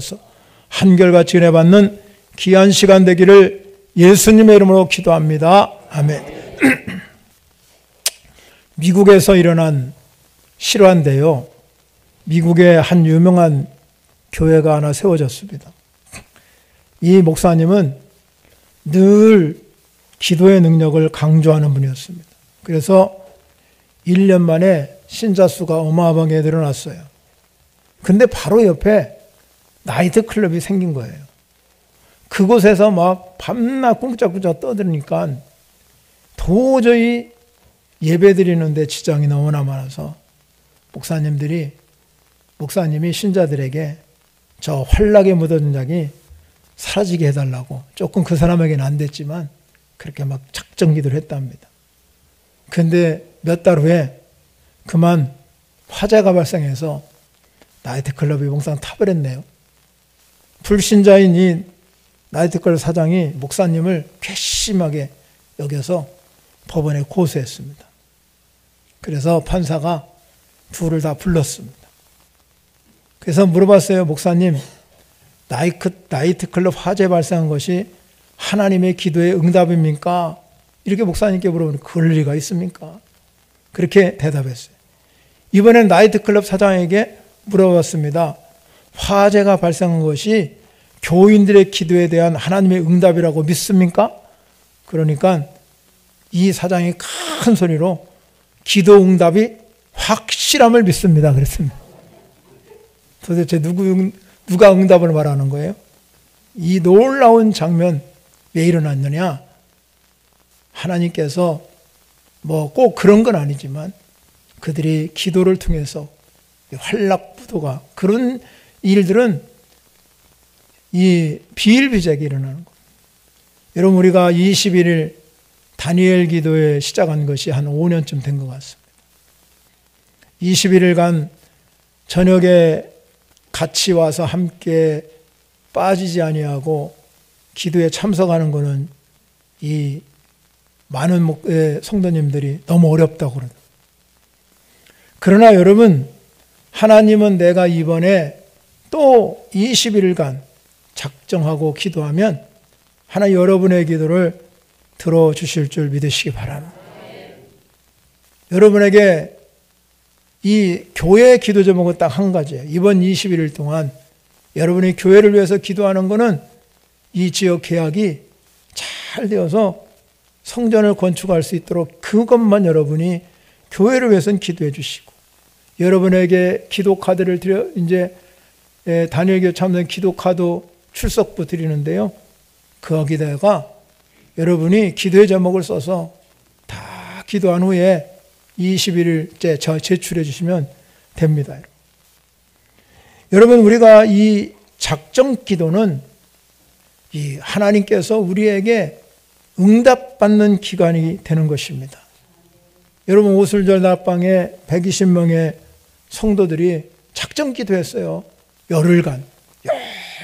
주셔서 한결같이 은혜 받는 귀한 시간 되기를 예수님의 이름으로 기도합니다. 아멘. 미국에서 일어난 실화인데요. 미국에 한 유명한 교회가 하나 세워졌습니다. 이 목사님은 늘 기도의 능력을 강조하는 분이었습니다. 그래서 1년 만에 신자 수가 어마어마하게 늘어났어요. 근데 바로 옆에 나이트 클럽이 생긴 거예요. 그곳에서 막 밤낮 꿍짝꿍짝 떠드니까 도저히 예배 드리는데 지장이 너무나 많아서 목사님이 신자들에게 저 환락에 묻어진 자기 사라지게 해달라고, 조금 그 사람에게는 안 됐지만 그렇게 막 작정 기도를 했답니다. 근데 몇 달 후에 그만 화재가 발생해서 나이트클럽이 몽상 타버렸네요. 불신자인 이 나이트클럽 사장이 목사님을 괘씸하게 여겨서 법원에 고소했습니다. 그래서 판사가 둘을 다 불렀습니다. 그래서 물어봤어요. 목사님, 나이트클럽 화재 발생한 것이 하나님의 기도의 응답입니까? 이렇게 목사님께 물어보면 그럴 리가 있습니까? 그렇게 대답했어요. 이번엔 나이트클럽 사장에게 물어봤습니다. 화재가 발생한 것이 교인들의 기도에 대한 하나님의 응답이라고 믿습니까? 그러니까 이 사장이 큰 소리로 기도 응답이 확실함을 믿습니다. 그랬습니다. 도대체 누가 응답을 말하는 거예요? 이 놀라운 장면 왜 일어났느냐? 하나님께서 뭐 꼭 그런 건 아니지만 그들이 기도를 통해서 환락부도가, 그런 일들은 이 비일비재하게 일어나는 거예요. 여러분, 우리가 21일 다니엘 기도에 시작한 것이 한 5년쯤 된 것 같습니다. 21일간 저녁에 같이 와서 함께 빠지지 아니하고 기도에 참석하는 것은 이 많은 성도님들이 너무 어렵다고 그러더라고요. 그러나 여러분, 하나님은 내가 이번에 또 21일간 작정하고 기도하면 하나님 여러분의 기도를 들어주실 줄 믿으시기 바랍니다. 여러분에게 이 교회 기도 제목은 딱 한 가지예요. 이번 21일 동안 여러분이 교회를 위해서 기도하는 것은 이 지역 계약이 잘 되어서 성전을 건축할 수 있도록 그것만 여러분이 교회를 위해서는 기도해 주시고, 여러분에게 기도 카드를 드려, 이제 다니엘교 참된 기도 카드 출석부 드리는데요. 거기다가 여러분이 기도의 제목을 써서 다 기도한 후에 21일째 제출해 주시면 됩니다. 여러분, 우리가 이 작정 기도는 이 하나님께서 우리에게 응답받는 기간이 되는 것입니다. 여러분, 오순절 낮방에 120명의 성도들이 작정 기도했어요. 열흘간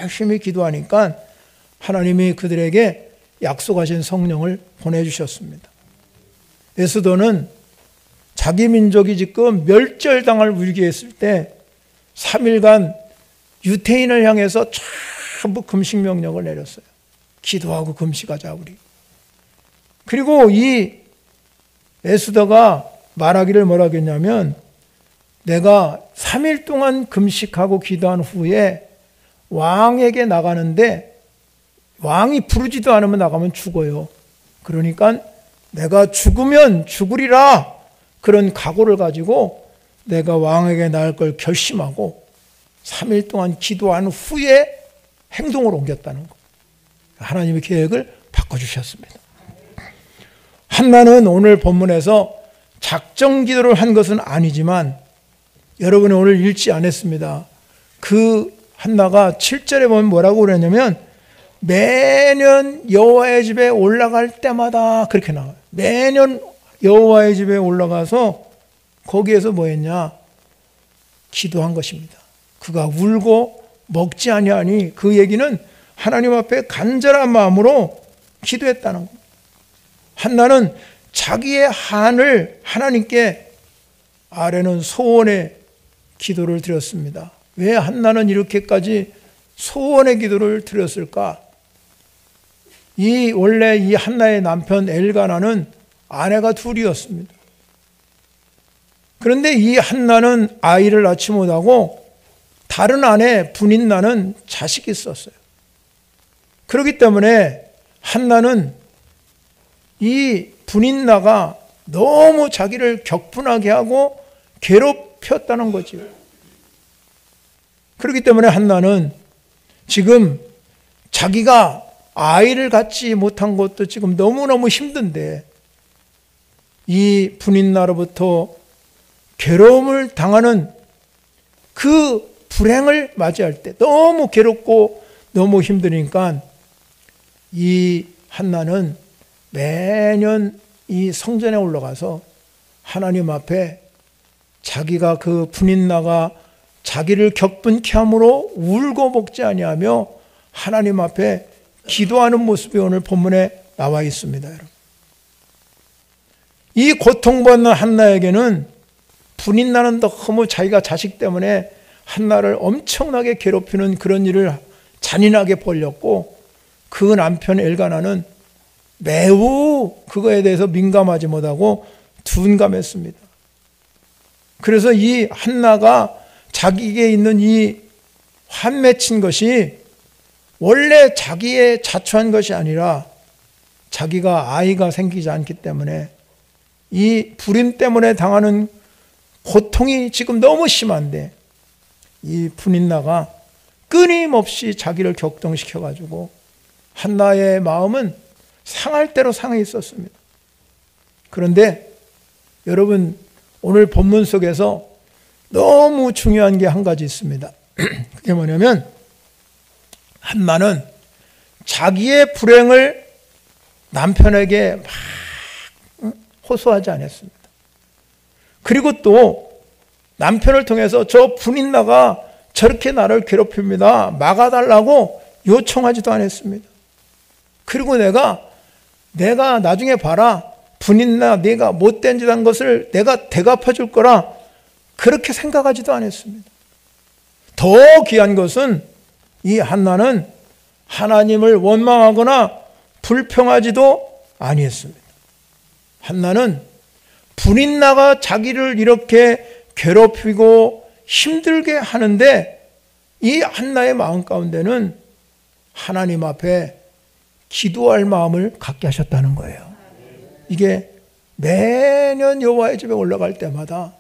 열심히 기도하니까 하나님이 그들에게 약속하신 성령을 보내주셨습니다. 에스더는 자기 민족이 지금 멸절당할 위기에 있을 때 3일간 유태인을 향해서 전부 금식 명령을 내렸어요. 기도하고 금식하자 우리. 그리고 이 에스더가 말하기를 뭐라고 했냐면, 내가 3일 동안 금식하고 기도한 후에 왕에게 나가는데 왕이 부르지도 않으면 나가면 죽어요. 그러니까 내가 죽으면 죽으리라, 그런 각오를 가지고 내가 왕에게 나갈 걸 결심하고 3일 동안 기도한 후에 행동을 옮겼다는 거. 하나님의 계획을 바꿔주셨습니다. 한나는 오늘 본문에서 작정 기도를 한 것은 아니지만 여러분이 오늘 읽지 않았습니다. 그 한나가 7절에 보면 뭐라고 그러냐면, 매년 여호와의 집에 올라갈 때마다, 그렇게 나와요. 매년 여호와의 집에 올라가서 거기에서 뭐 했냐? 기도한 것입니다. 그가 울고 먹지 아니하니, 그 얘기는 하나님 앞에 간절한 마음으로 기도했다는 겁니다. 한나는 자기의 한을 하나님께 아뢰는 소원의 기도를 드렸습니다. 왜 한나는 이렇게까지 소원의 기도를 드렸을까? 원래 이 한나의 남편 엘가나는 아내가 둘이었습니다. 그런데 이 한나는 아이를 낳지 못하고 다른 아내 분인나는 자식이 있었어요. 그렇기 때문에 한나는 이 분인나가 너무 자기를 격분하게 하고 괴롭혔다는 거죠. 그렇기 때문에 한나는 지금 자기가 아이를 갖지 못한 것도 지금 너무너무 힘든데 이 분인나로부터 괴로움을 당하는 그 불행을 맞이할 때 너무 괴롭고 너무 힘드니까 이 한나는 매년 이 성전에 올라가서 하나님 앞에 자기가 그 분인나가 자기를 격분케 함으로 울고 먹지 아니하며 하나님 앞에 기도하는 모습이 오늘 본문에 나와 있습니다. 여러분. 이 고통받는 한나에게는 분인나는 너무 자기가 자식 때문에 한나를 엄청나게 괴롭히는 그런 일을 잔인하게 벌였고 그 남편 엘가나는 매우 그거에 대해서 민감하지 못하고 둔감했습니다. 그래서 이 한나가 자기에게 있는 이 환맺힌 것이 원래 자기의 자초한 것이 아니라 자기가 아이가 생기지 않기 때문에 이 불임 때문에 당하는 고통이 지금 너무 심한데 이 분인나가 끊임없이 자기를 격동시켜가지고 한나의 마음은 상할 대로 상해 있었습니다. 그런데 여러분 오늘 본문 속에서 너무 중요한 게 한 가지 있습니다. 그게 뭐냐면 한나는 자기의 불행을 남편에게 막 호소하지 않았습니다. 그리고 또 남편을 통해서 저 분인나가 저렇게 나를 괴롭힙니다. 막아달라고 요청하지도 않았습니다. 그리고 내가 나중에 봐라. 분인나 네가 못된 짓 한 것을 내가 대갚아 줄 거라 그렇게 생각하지도 않았습니다. 더 귀한 것은 이 한나는 하나님을 원망하거나 불평하지도 아니했습니다. 한나는 분인나가 자기를 이렇게 괴롭히고 힘들게 하는데 이 한나의 마음 가운데는 하나님 앞에 기도할 마음을 갖게 하셨다는 거예요. 이게 매년 여호와의 집에 올라갈 때마다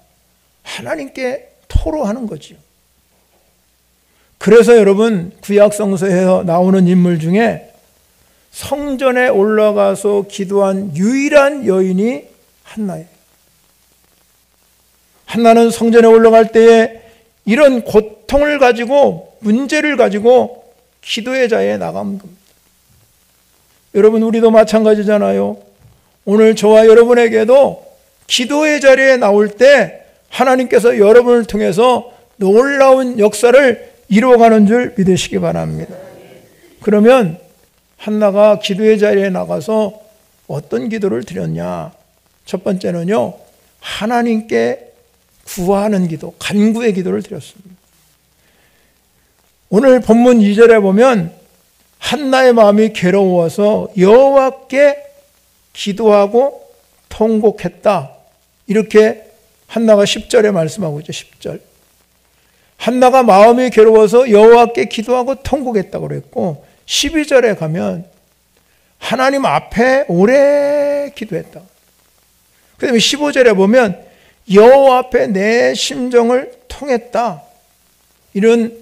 하나님께 토로하는 거지요. 그래서 여러분 구약 성서에 나오는 인물 중에 성전에 올라가서 기도한 유일한 여인이 한나예요. 한나는 성전에 올라갈 때에 이런 고통을 가지고 문제를 가지고 기도의 자리에 나간 겁니다. 여러분 우리도 마찬가지잖아요. 오늘 저와 여러분에게도 기도의 자리에 나올 때 하나님께서 여러분을 통해서 놀라운 역사를 이루어가는 줄 믿으시기 바랍니다. 그러면 한나가 기도의 자리에 나가서 어떤 기도를 드렸냐? 첫 번째는요, 하나님께 구하는 기도, 간구의 기도를 드렸습니다. 오늘 본문 2절에 보면 한나의 마음이 괴로워서 여호와께 기도하고 통곡했다. 이렇게 한나가 10절에 말씀하고 있죠. 10절. 한나가 마음이 괴로워서 여호와께 기도하고 통곡했다고 그랬고 12절에 가면 하나님 앞에 오래 기도했다. 그 다음에 15절에 보면 여호와 앞에 내 심정을 통했다. 이런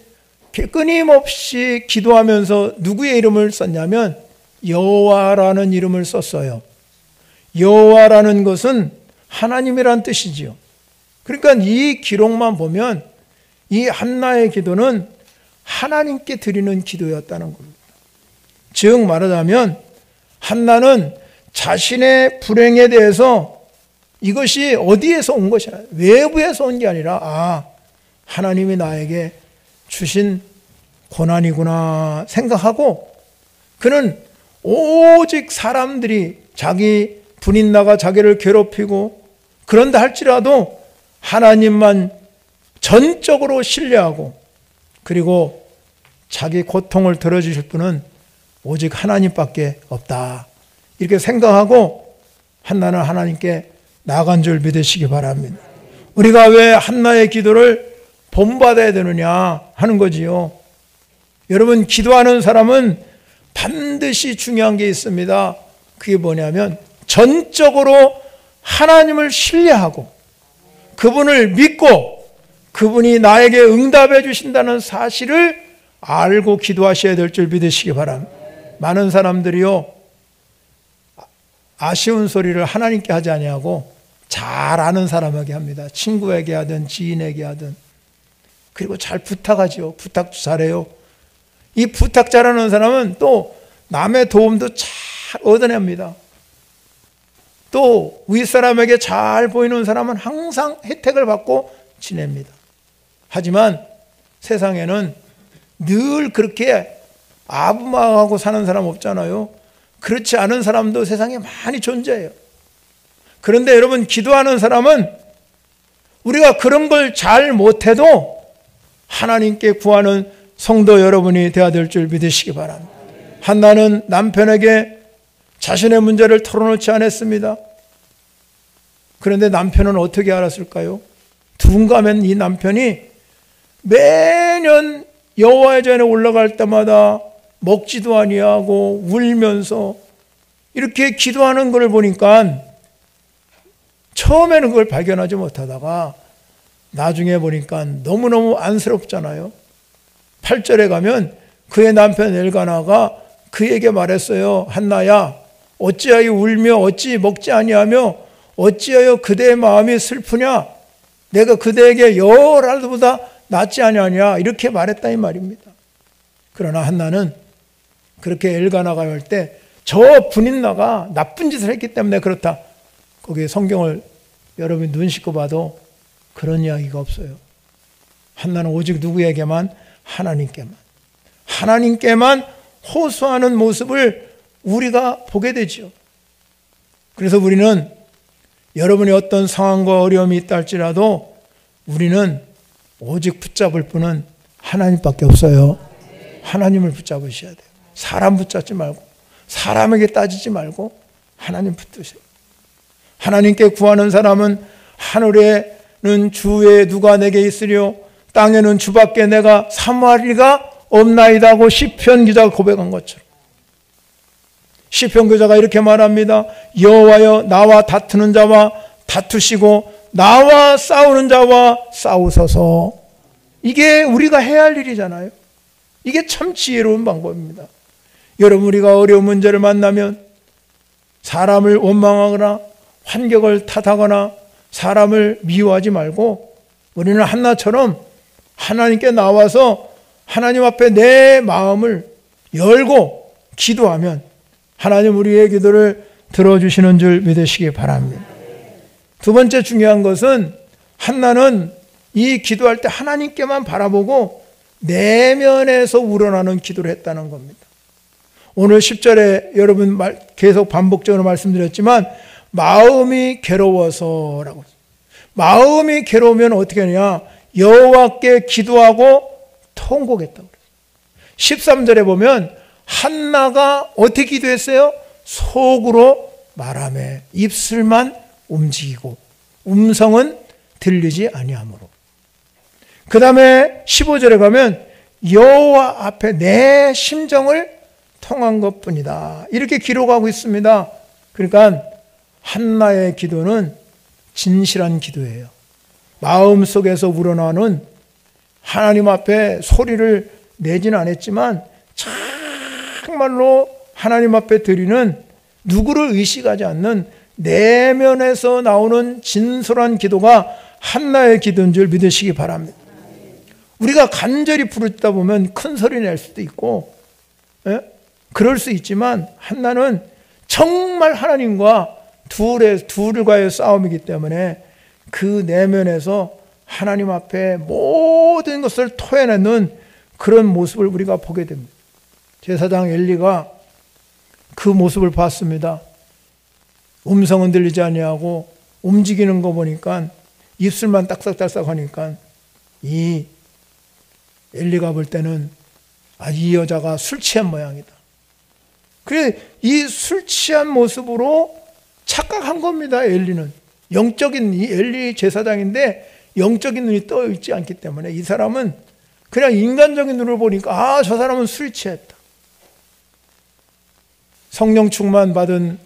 끊임없이 기도하면서 누구의 이름을 썼냐면 여호와라는 이름을 썼어요. 여호와라는 것은 하나님이란 뜻이지요. 그러니까 이 기록만 보면 이 한나의 기도는 하나님께 드리는 기도였다는 겁니다. 즉 말하자면 한나는 자신의 불행에 대해서 이것이 어디에서 온 것이 아니라 외부에서 온 게 아니라 하나님이 나에게 주신 고난이구나 생각하고 그는 오직 사람들이 자기 분인나가 자기를 괴롭히고 그런다 할지라도 하나님만 전적으로 신뢰하고 그리고 자기 고통을 들어주실 분은 오직 하나님밖에 없다. 이렇게 생각하고 한나는 하나님께 나간 줄 믿으시기 바랍니다. 우리가 왜 한나의 기도를 본받아야 되느냐 하는 거지요. 여러분, 기도하는 사람은 반드시 중요한 게 있습니다. 그게 뭐냐면 전적으로 하나님을 신뢰하고 그분을 믿고 그분이 나에게 응답해 주신다는 사실을 알고 기도하셔야 될 줄 믿으시기 바랍니다. 많은 사람들이요, 아쉬운 소리를 하나님께 하지 아니하고 잘 아는 사람에게 합니다. 친구에게 하든 지인에게 하든. 그리고 잘 부탁하지요. 부탁도 잘해요. 이 부탁 잘하는 사람은 또 남의 도움도 잘 얻어냅니다. 또 윗사람에게 잘 보이는 사람은 항상 혜택을 받고 지냅니다. 하지만 세상에는 늘 그렇게 아부망하고 사는 사람 없잖아요. 그렇지 않은 사람도 세상에 많이 존재해요. 그런데 여러분, 기도하는 사람은 우리가 그런 걸 잘 못해도 하나님께 구하는 성도 여러분이 되어야 될 줄 믿으시기 바랍니다. 한나는 남편에게 자신의 문제를 털어놓지 않았습니다. 그런데 남편은 어떻게 알았을까요? 누군가 하면 이 남편이 매년 여호와의 전에 올라갈 때마다 먹지도 아니하고 울면서 이렇게 기도하는 걸 보니까 처음에는 그걸 발견하지 못하다가 나중에 보니까 너무너무 안쓰럽잖아요. 8절에 가면 그의 남편 엘가나가 그에게 말했어요. 한나야, 어찌하여 울며 어찌 먹지 아니하며 어찌하여 그대의 마음이 슬프냐? 내가 그대에게 열알보다 낫지 아니하냐? 이렇게 말했다 이 말입니다. 그러나 한나는 그렇게 엘가나가 할 때 저 분인나가 나쁜 짓을 했기 때문에 그렇다. 거기에 성경을 여러분이 눈 씻고 봐도 그런 이야기가 없어요. 한나는 오직 누구에게만? 하나님께만 호소하는 모습을 우리가 보게 되죠. 그래서 우리는 여러분이 어떤 상황과 어려움이 있다 할지라도 우리는 오직 붙잡을 분은 하나님밖에 없어요. 하나님을 붙잡으셔야 돼요. 사람 붙잡지 말고 사람에게 따지지 말고 하나님 붙드세요. 하나님께 구하는 사람은 하늘에는 주에 누가 내게 있으리요 땅에는 주밖에 내가 사모할 리가 없나이다 하고 시편 기자가 고백한 것처럼 시편 기자가 이렇게 말합니다. 여호와여, 나와 다투는 자와 다투시고 나와 싸우는 자와 싸우소서. 이게 우리가 해야 할 일이잖아요. 이게 참 지혜로운 방법입니다. 여러분, 우리가 어려운 문제를 만나면 사람을 원망하거나 환경을 탓하거나 사람을 미워하지 말고 우리는 한나처럼 하나님께 나와서 하나님 앞에 내 마음을 열고 기도하면 하나님 우리의 기도를 들어주시는 줄 믿으시기 바랍니다. 두 번째 중요한 것은 한나는 이 기도할 때 하나님께만 바라보고 내면에서 우러나는 기도를 했다는 겁니다. 오늘 10절에 여러분 계속 반복적으로 말씀드렸지만 마음이 괴로워서라고. 마음이 괴로우면 어떻게 하느냐? 여호와께 기도하고 통곡했다고 그래요. 13절에 보면 한나가 어떻게 기도했어요? 속으로 말하며 입술만 움직이고 음성은 들리지 아니하므로. 그 다음에 15절에 가면 여호와 앞에 내 심정을 통한 것뿐이다. 이렇게 기록하고 있습니다. 그러니까 한나의 기도는 진실한 기도예요. 마음속에서 우러나는 하나님 앞에 소리를 내지는 않았지만 정말로 하나님 앞에 드리는 누구를 의식하지 않는 내면에서 나오는 진솔한 기도가 한나의 기도인 줄 믿으시기 바랍니다. 우리가 간절히 부르다 보면 큰 소리 낼 수도 있고 그럴 수 있지만 한나는 정말 하나님과 둘과의 싸움이기 때문에 그 내면에서 하나님 앞에 모든 것을 토해내는 그런 모습을 우리가 보게 됩니다. 제사장 엘리가 그 모습을 봤습니다. 음성은 들리지 아니하고 움직이는 거 보니까 입술만 딱딱딱딱 하니까 이 엘리가 볼 때는 이 여자가 술 취한 모양이다. 그래, 이 술 취한 모습으로 착각한 겁니다. 엘리는 영적인, 이 엘리 제사장인데 영적인 눈이 떠 있지 않기 때문에 이 사람은 그냥 인간적인 눈으로 보니까 저 사람은 술 취했다. 성령 충만 받은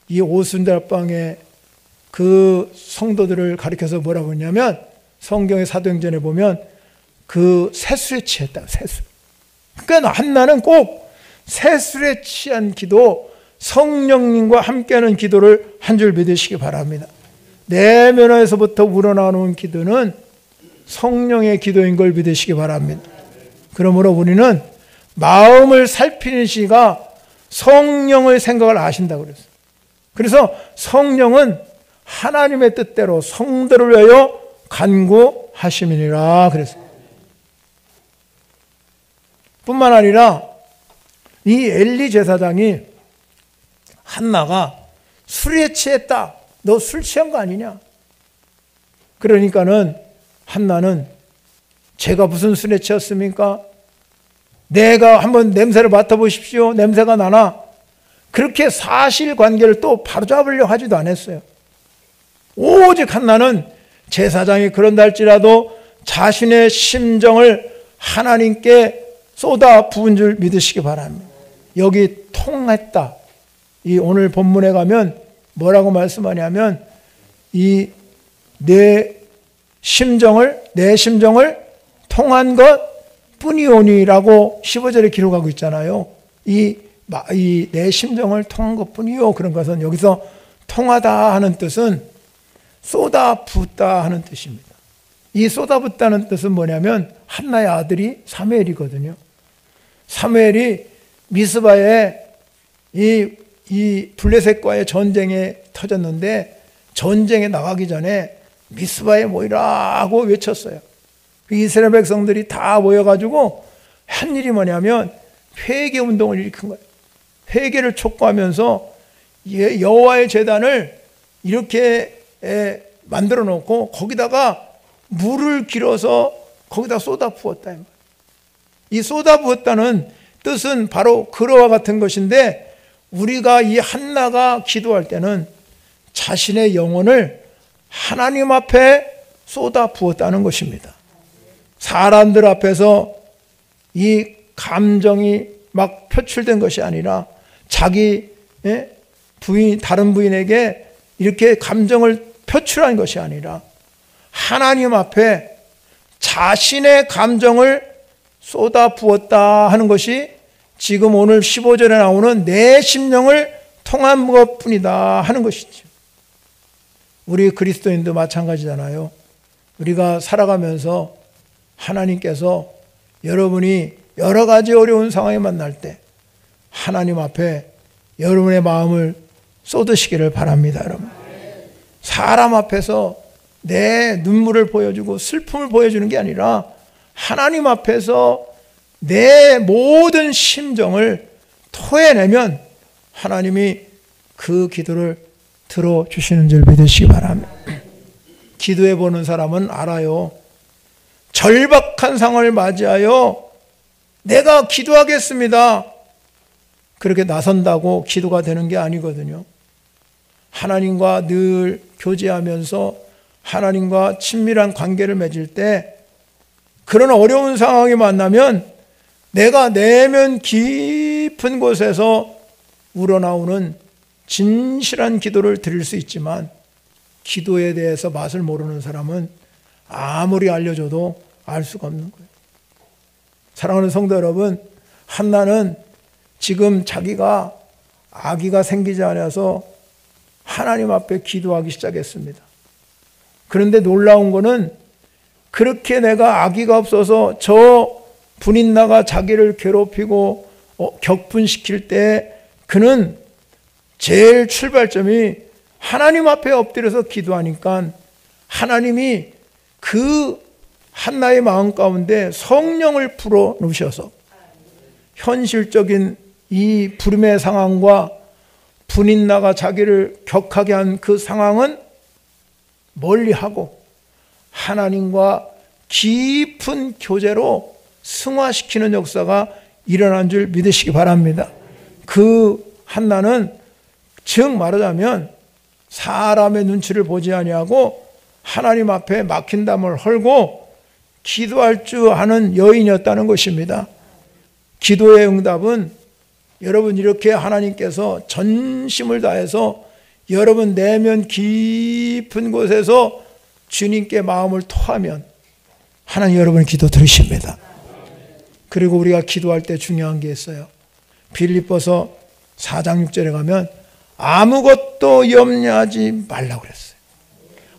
이 오순절방의 그 성도들을 가리켜서 뭐라고 했냐면, 성경의 사도행전에 보면 그 새술에 취했다. 새술. 그러니까 한나는 꼭 새술에 취한 기도, 성령님과 함께하는 기도를 한 줄 믿으시기 바랍니다. 내면에서부터 우러나오는 기도는 성령의 기도인 걸 믿으시기 바랍니다. 그러므로 우리는 마음을 살피는 시가 성령의 생각을 아신다고 그랬어요. 그래서 성령은 하나님의 뜻대로 성도를 위하여 간구하심이니라 그랬어요. 뿐만 아니라 이 엘리 제사장이 한나가 술에 취했다. 너 술 취한 거 아니냐? 그러니까는 한나는 제가 무슨 술에 취했습니까? 내가 한번 냄새를 맡아보십시오. 냄새가 나나? 그렇게 사실관계를 또 바로잡으려고 하지도 않았어요. 오직 한나는 제사장이 그런다 할지라도 자신의 심정을 하나님께 쏟아 부은 줄 믿으시기 바랍니다. 여기 통했다. 이 오늘 본문에 가면 뭐라고 말씀하냐면 이 내 심정을 통한 것 뿐이오니라고 15절에 기록하고 있잖아요. 이 내 심정을 통한 것 뿐이요. 그런 것은 여기서 통하다 하는 뜻은 쏟아 붓다 하는 뜻입니다. 이 쏟아 붓다는 뜻은 뭐냐면 한나의 아들이 사무엘이거든요. 사무엘이 미스바에 이 블레셋과의 전쟁에 터졌는데 전쟁에 나가기 전에 미스바에 모이라 하고 외쳤어요. 이스라엘 백성들이 다 모여가지고 한 일이 뭐냐면 회개 운동을 일으킨 거예요. 회개를 촉구하면서 여호와의 제단을 이렇게 만들어 놓고 거기다가 물을 길어서 거기다 쏟아 부었다. 이 쏟아 부었다는 뜻은 바로 그러와 같은 것인데, 우리가 이 한나가 기도할 때는 자신의 영혼을 하나님 앞에 쏟아 부었다는 것입니다. 사람들 앞에서 이 감정이 막 표출된 것이 아니라 자기 다른 부인에게 이렇게 감정을 표출한 것이 아니라 하나님 앞에 자신의 감정을 쏟아 부었다 하는 것이 지금 오늘 15절에 나오는 내 심령을 통한 것뿐이다 하는 것이죠. 우리 그리스도인도 마찬가지잖아요. 우리가 살아가면서 하나님께서 여러분이 여러 가지 어려운 상황에 만날 때 하나님 앞에 여러분의 마음을 쏟으시기를 바랍니다. 여러분, 사람 앞에서 내 눈물을 보여주고 슬픔을 보여주는 게 아니라 하나님 앞에서 내 모든 심정을 토해내면 하나님이 그 기도를 들어주시는 줄 믿으시기 바랍니다. 기도해보는 사람은 알아요. 절박한 상황을 맞이하여 내가 기도하겠습니다, 그렇게 나선다고 기도가 되는 게 아니거든요. 하나님과 늘 교제하면서 하나님과 친밀한 관계를 맺을 때 그런 어려운 상황이 만나면 내가 내면 깊은 곳에서 우러나오는 진실한 기도를 드릴 수 있지만, 기도에 대해서 맛을 모르는 사람은 아무리 알려줘도 알 수가 없는 거예요. 사랑하는 성도 여러분, 한나는 지금 자기가 아기가 생기지 않아서 하나님 앞에 기도하기 시작했습니다. 그런데 놀라운 거는 그렇게 내가 아기가 없어서 저 분인나가 자기를 괴롭히고 격분시킬 때 그는 제일 출발점이 하나님 앞에 엎드려서 기도하니까 하나님이 그 한나의 마음 가운데 성령을 불어 넣으셔서 현실적인 이 부름의 상황과 분인나가 자기를 격하게 한 그 상황은 멀리하고 하나님과 깊은 교제로 승화시키는 역사가 일어난 줄 믿으시기 바랍니다. 그 한나는 즉 말하자면 사람의 눈치를 보지 아니하고 하나님 앞에 막힌 담을 헐고 기도할 줄 아는 여인이었다는 것입니다. 기도의 응답은 여러분 이렇게 하나님께서 전심을 다해서 여러분 내면 깊은 곳에서 주님께 마음을 토하면 하나님 여러분의 기도 들으십니다. 그리고 우리가 기도할 때 중요한 게 있어요. 빌립보서 4장 6절에 가면 아무것도 염려하지 말라고 그랬어요.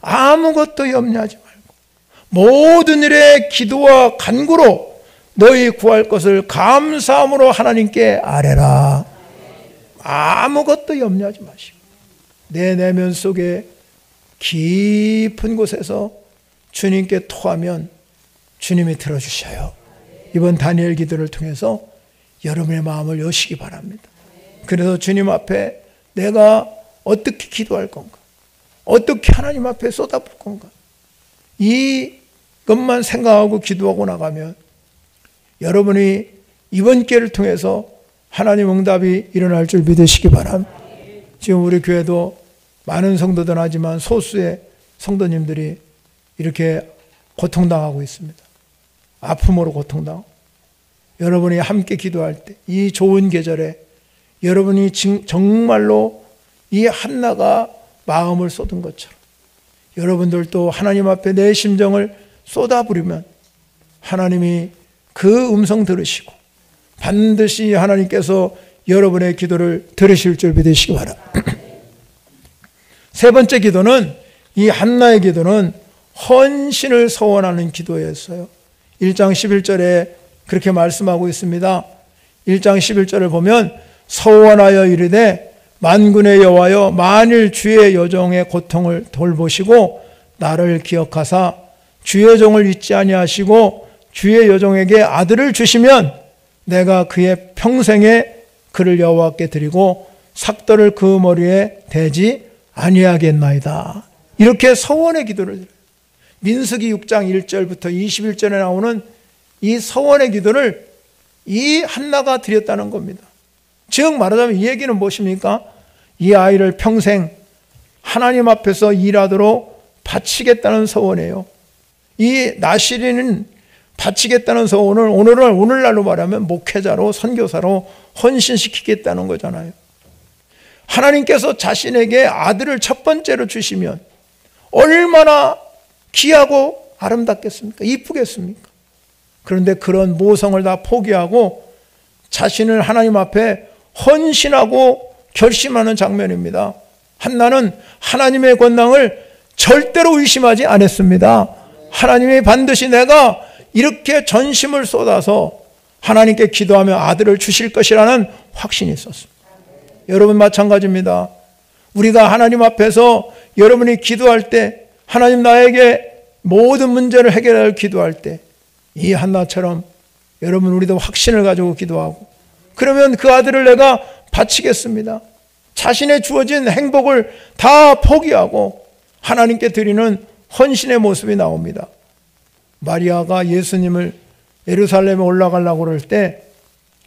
아무것도 염려하지 말고 모든 일에 기도와 간구로 너희 구할 것을 감사함으로 하나님께 아뢰라. 아무것도 염려하지 마시고 내 내면 속에 깊은 곳에서 주님께 토하면 주님이 들어주셔요. 이번 다니엘 기도를 통해서 여러분의 마음을 여시기 바랍니다. 그래서 주님 앞에 내가 어떻게 기도할 건가? 어떻게 하나님 앞에 쏟아부을 건가? 이것만 생각하고 기도하고 나가면 여러분이 이번 기회를 통해서 하나님 응답이 일어날 줄 믿으시기 바랍니다. 지금 우리 교회도 많은 성도들 하지만 소수의 성도님들이 이렇게 고통당하고 있습니다. 아픔으로 고통당하고 여러분이 함께 기도할 때 이 좋은 계절에 여러분이 정말로 이 한나가 마음을 쏟은 것처럼 여러분들도 하나님 앞에 내 심정을 쏟아부리면 하나님이 그 음성 들으시고 반드시 하나님께서 여러분의 기도를 들으실 줄 믿으시기 바랍니다. 세 번째 기도는 이 한나의 기도는 헌신을 서원하는 기도였어요. 1장 11절에 그렇게 말씀하고 있습니다. 1장 11절을 보면 서원하여 이르되 만군의 여호와여 만일 주의 여종의 고통을 돌보시고 나를 기억하사 주의 종을 잊지 아니하시고 주의 여종에게 아들을 주시면 내가 그의 평생에 그를 여호와께 드리고 삭도를 그 머리에 대지 아니하겠나이다. 이렇게 서원의 기도를 드려요. 민수기 6장 1절부터 21절에 나오는 이 서원의 기도를 이 한나가 드렸다는 겁니다. 즉 말하자면 이 얘기는 무엇입니까? 이 아이를 평생 하나님 앞에서 일하도록 바치겠다는 서원이에요. 이 나시리는 바치겠다는 서원을 오늘날로 말하면 목회자로 선교사로 헌신시키겠다는 거잖아요. 하나님께서 자신에게 아들을 첫 번째로 주시면 얼마나 귀하고 아름답겠습니까? 이쁘겠습니까? 그런데 그런 모성을 다 포기하고 자신을 하나님 앞에 헌신하고 결심하는 장면입니다. 한나는 하나님의 권능을 절대로 의심하지 않았습니다. 하나님이 반드시 내가 이렇게 전심을 쏟아서 하나님께 기도하며 아들을 주실 것이라는 확신이 있었습니다. 여러분 마찬가지입니다. 우리가 하나님 앞에서 여러분이 기도할 때 하나님 나에게 모든 문제를 해결할 기도할 때 이 한나처럼 여러분 우리도 확신을 가지고 기도하고 그러면 그 아들을 내가 바치겠습니다. 자신의 주어진 행복을 다 포기하고 하나님께 드리는 헌신의 모습이 나옵니다. 마리아가 예수님을 예루살렘에 올라가려고 그럴 때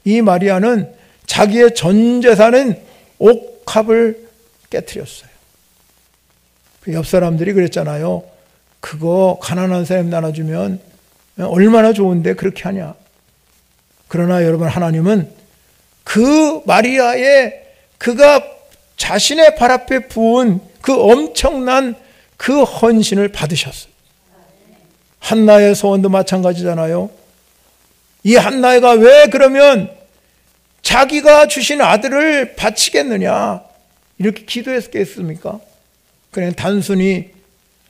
이 마리아는 자기의 전 재산인 옥합을 깨트렸어요. 그 옆 사람들이 그랬잖아요. 그거 가난한 사람 나눠주면 얼마나 좋은데 그렇게 하냐. 그러나 여러분 하나님은 그 마리아의 그가 자신의 발 앞에 부은 그 엄청난 그 헌신을 받으셨어요. 한나의 소원도 마찬가지잖아요. 이 한나가 왜 그러면 자기가 주신 아들을 바치겠느냐 이렇게 기도했겠습니까? 그냥 단순히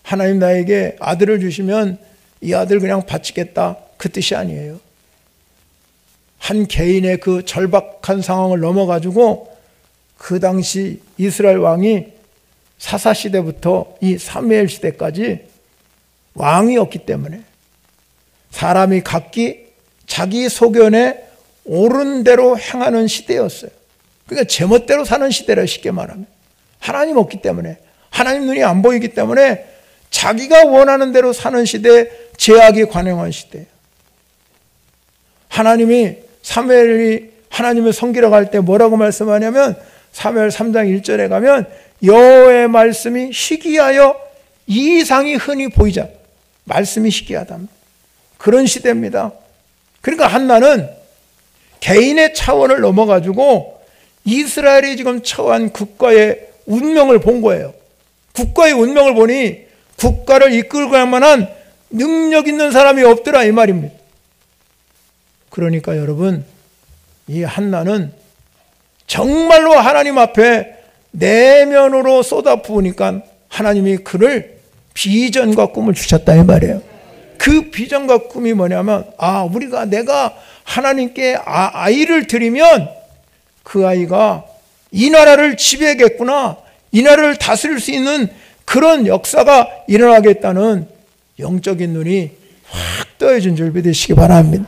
하나님 나에게 아들을 주시면 이 아들 그냥 바치겠다 그 뜻이 아니에요. 한 개인의 그 절박한 상황을 넘어가지고 그 당시 이스라엘 왕이 사사시대부터 이 사무엘 시대까지 왕이었기 때문에 사람이 각기 자기 소견에 옳은 대로 행하는 시대였어요. 그러니까 제멋대로 사는 시대라 쉽게 말하면. 하나님 없기 때문에 하나님 눈이 안 보이기 때문에 자기가 원하는 대로 사는 시대, 제약이 관영한 시대예요. 하나님이 사무엘이 하나님을 섬기러 갈 때 뭐라고 말씀하냐면 사무엘 3장 1절에 가면 여호와의 말씀이 희귀하여 이상이 흔히 보이자. 말씀이 희귀하다. 그런 시대입니다. 그러니까 한나는 개인의 차원을 넘어가지고 이스라엘이 지금 처한 국가의 운명을 본 거예요. 국가의 운명을 보니 국가를 이끌고 갈 만한 능력 있는 사람이 없더라 이 말입니다. 그러니까 여러분, 이 한나는 정말로 하나님 앞에 내면으로 쏟아부으니까 하나님이 그를 비전과 꿈을 주셨다 이 말이에요. 그 비전과 꿈이 뭐냐면 내가 하나님께 아이를 드리면 그 아이가 이 나라를 지배하겠구나, 이 나라를 다스릴 수 있는 그런 역사가 일어나겠다는 영적인 눈이 확 떠해진 줄 믿으시기 바랍니다.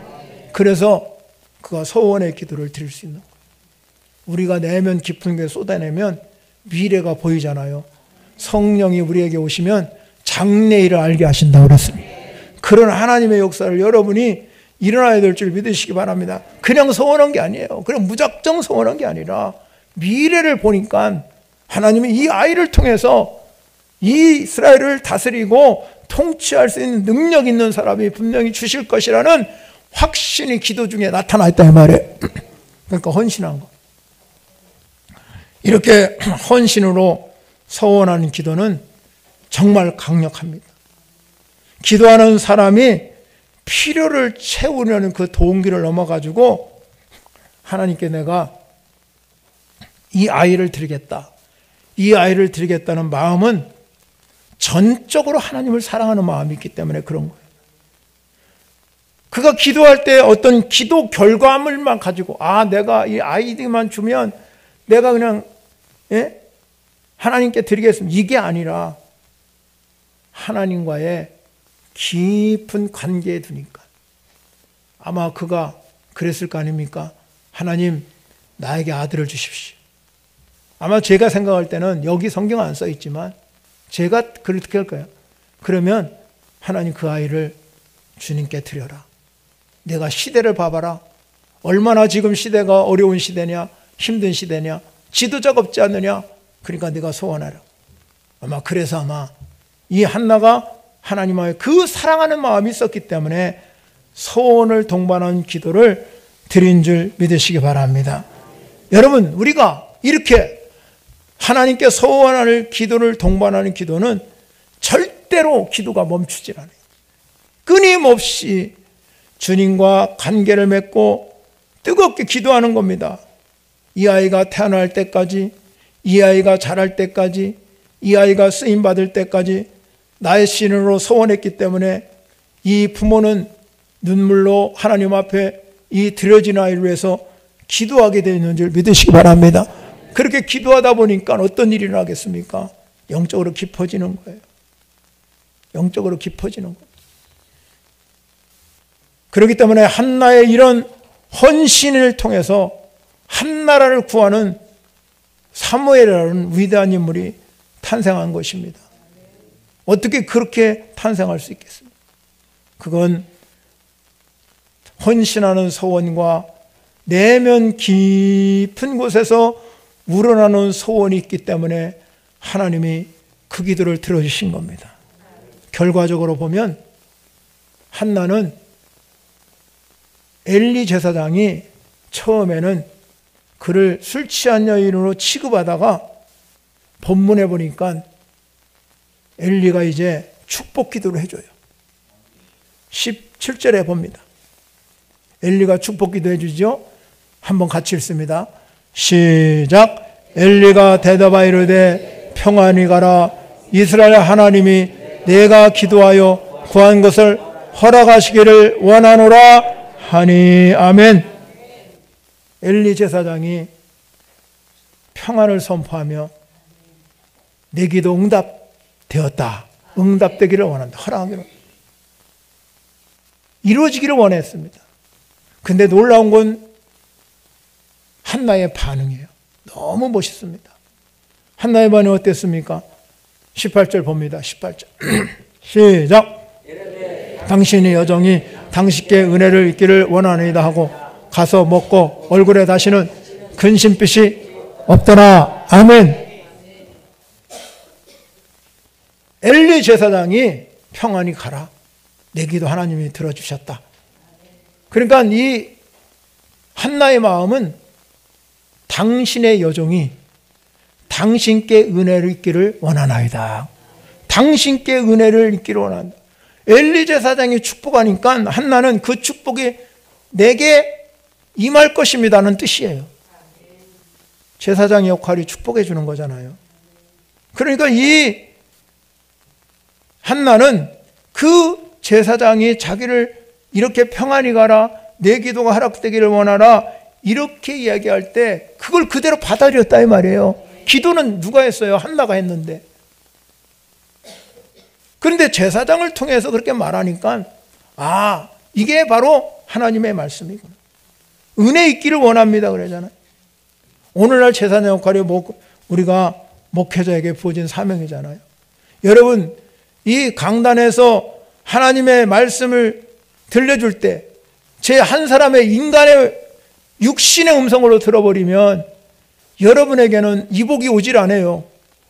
그래서 그가 소원의 기도를 드릴 수 있는 거예요. 우리가 내면 깊은 게 쏟아내면 미래가 보이잖아요. 성령이 우리에게 오시면 장래일을 알게 하신다고 그랬습니다. 그런 하나님의 역사를 여러분이 일어나야 될 줄 믿으시기 바랍니다. 그냥 소원한 게 아니에요. 그냥 무작정 소원한 게 아니라 미래를 보니까 하나님이 이 아이를 통해서 이 이스라엘을 다스리고 통치할 수 있는 능력 있는 사람이 분명히 주실 것이라는 확신이 기도 중에 나타나 있다 이 말이에요. 그러니까 헌신한 거. 이렇게 헌신으로 서원하는 기도는 정말 강력합니다. 기도하는 사람이 필요를 채우려는 그 동기를 넘어가지고 하나님께 내가 이 아이를 드리겠다. 이 아이를 드리겠다는 마음은 전적으로 하나님을 사랑하는 마음이 있기 때문에 그런 거예요. 그가 기도할 때 어떤 기도 결과물만 가지고 내가 이 아이들만 주면 내가 그냥 하나님께 드리겠습니다. 이게 아니라 하나님과의 깊은 관계에 두니까 아마 그가 그랬을 거 아닙니까? 하나님, 나에게 아들을 주십시오. 아마 제가 생각할 때는 여기 성경 안 써 있지만 제가 그렇게 할 거예요. 그러면 하나님 그 아이를 주님께 드려라. 내가 시대를 봐봐라. 얼마나 지금 시대가 어려운 시대냐, 힘든 시대냐, 지도자가 없지 않느냐. 그러니까 네가 소원하라. 그래서 이 한나가 하나님과의 그 사랑하는 마음이 있었기 때문에 소원을 동반한 기도를 드린 줄 믿으시기 바랍니다. 여러분, 우리가 이렇게 하나님께 소원할 기도를 동반하는 기도는 절대로 기도가 멈추질 않아요. 끊임없이 주님과 관계를 맺고 뜨겁게 기도하는 겁니다. 이 아이가 태어날 때까지, 이 아이가 자랄 때까지, 이 아이가 쓰임받을 때까지 나의 신으로 소원했기 때문에 이 부모는 눈물로 하나님 앞에 이 드려진 아이를 위해서 기도하게 되어 있는 줄 믿으시기 바랍니다. 그렇게 기도하다 보니까 어떤 일이 일어나겠습니까? 영적으로 깊어지는 거예요. 영적으로 깊어지는 거예요. 그렇기 때문에 한나의 이런 헌신을 통해서 한 나라를 구하는 사무엘이라는 위대한 인물이 탄생한 것입니다. 어떻게 그렇게 탄생할 수 있겠습니까? 그건 헌신하는 소원과 내면 깊은 곳에서 우러나는 소원이 있기 때문에 하나님이 그 기도를 들어주신 겁니다. 결과적으로 보면 한나는 엘리 제사장이 처음에는 그를 술 취한 여인으로 취급하다가 본문에 보니까 엘리가 이제 축복 기도를 해줘요. 17절에 봅니다. 엘리가 축복 기도 해주죠. 한번 같이 읽습니다. 시작. 엘리가 대답하여 이르되 평안히 가라. 이스라엘 하나님이 내가 기도하여 구한 것을 허락하시기를 원하노라 하니. 아멘. 엘리 제사장이 평안을 선포하며 내 기도 응답되었다. 응답되기를 원한다. 허락하기를 이루어지기를 원했습니다. 근데 놀라운 건 한나의 반응이에요. 너무 멋있습니다. 한나의 반응이 어땠습니까? 18절 봅니다. 18절 시작. 당신의 여정이 당신께 은혜를 입기를 원하나이다 하고 가서 먹고 얼굴에 다시는 근심빛이 없더라. 아멘. 엘리 제사장이 평안히 가라. 내 기도 하나님이 들어주셨다. 그러니까 이 한나의 마음은 당신의 여종이 당신께 은혜를 입기를 원하나이다. 당신께 은혜를 입기를 원한다. 엘리 제사장이 축복하니까 한나는 그 축복이 내게 임할 것입니다는 뜻이에요. 제사장의 역할이 축복해 주는 거잖아요. 그러니까 이 한나는 그 제사장이 자기를 이렇게 평안히 가라, 내 기도가 허락되기를 원하라 이렇게 이야기할 때 그걸 그대로 받아들였다 이 말이에요. 기도는 누가 했어요? 한나가 했는데. 그런데 제사장을 통해서 그렇게 말하니까 아, 이게 바로 하나님의 말씀이구나. 은혜 있기를 원합니다 그러잖아요. 오늘날 제사장 역할이 우리가 목회자에게 부어진 사명이잖아요. 여러분, 이 강단에서 하나님의 말씀을 들려줄 때 제 한 사람의 인간의 육신의 음성으로 들어버리면 여러분에게는 이복이 오질 않아요.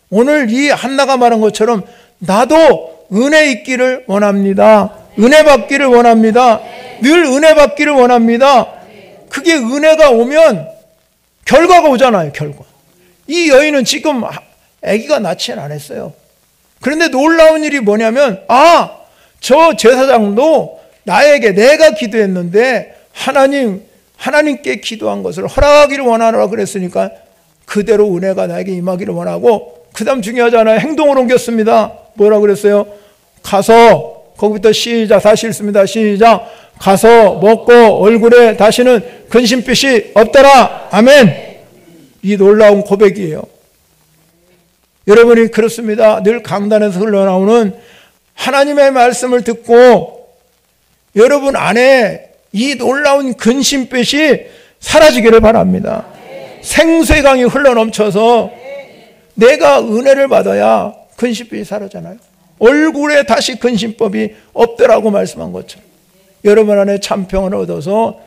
오늘 이 한나가 말한 것처럼 나도 은혜 있기를 원합니다. 은혜 받기를 원합니다. 늘 은혜 받기를 원합니다. 그게 은혜가 오면 결과가 오잖아요. 결과. 이 여인은 지금 아기가 낳지는 않았어요. 그런데 놀라운 일이 뭐냐면 아, 저 제사장도 나에게 내가 기도했는데 하나님께 기도한 것을 허락하기를 원하노라 그랬으니까 그대로 은혜가 나에게 임하기를 원하고 그 다음 중요하잖아요. 행동을 옮겼습니다. 뭐라 그랬어요? 가서 거기부터 시작 다시 읽습니다. 시작. 가서 먹고 얼굴에 다시는 근심빛이 없더라. 아멘. 이 놀라운 고백이에요. 여러분이 그렇습니다. 늘 강단에서 흘러나오는 하나님의 말씀을 듣고 여러분 안에 이 놀라운 근심빛이 사라지기를 바랍니다. 생수의 강이 흘러넘쳐서 내가 은혜를 받아야 근심빛이 사라지잖아요. 얼굴에 다시 근심법이 없더라고 말씀한 것처럼 여러분 안에 참평을 얻어서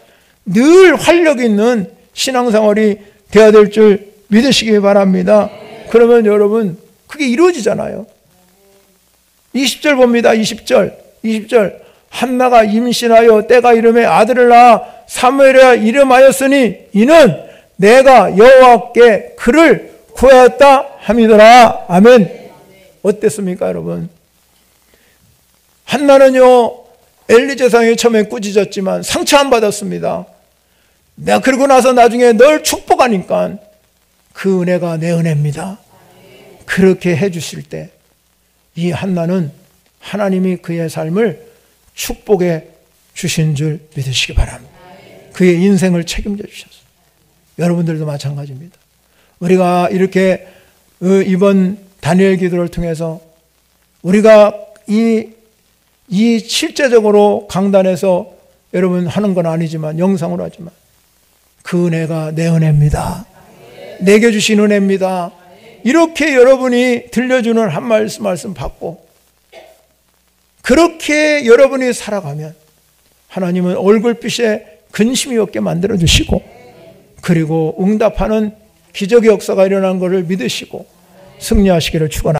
늘 활력 있는 신앙생활이 되어야 될 줄 믿으시기 바랍니다. 그러면 여러분 그게 이루어지잖아요. 20절 봅니다. 20절 한나가 임신하여 때가 이름에 아들을 낳아 사무엘이라 이름하였으니 이는 내가 여호와께 그를 구하였다 함이더라. 아멘. 어땠습니까 여러분? 한나는요 엘리 제사장이 처음에 꾸짖었지만 상처 안 받았습니다. 내가 그러고 나서 나중에 널 축복하니까 그 은혜가 내 은혜입니다. 그렇게 해주실 때 이 한나는 하나님이 그의 삶을 축복해 주신 줄 믿으시기 바랍니다. 그의 인생을 책임져 주셨어요. 여러분들도 마찬가지입니다. 우리가 이렇게 이번 다니엘 기도를 통해서 우리가 이 실제적으로 강단에서 여러분 하는 건 아니지만 영상으로 하지만 그 은혜가 내 은혜입니다. 내게 주신 은혜입니다. 이렇게 여러분이 들려주는 한 말씀 받고 그렇게 여러분이 살아가면 하나님은 얼굴빛에 근심이 없게 만들어주시고 그리고 응답하는 기적의 역사가 일어난 것을 믿으시고 승리하시기를 축원합니다.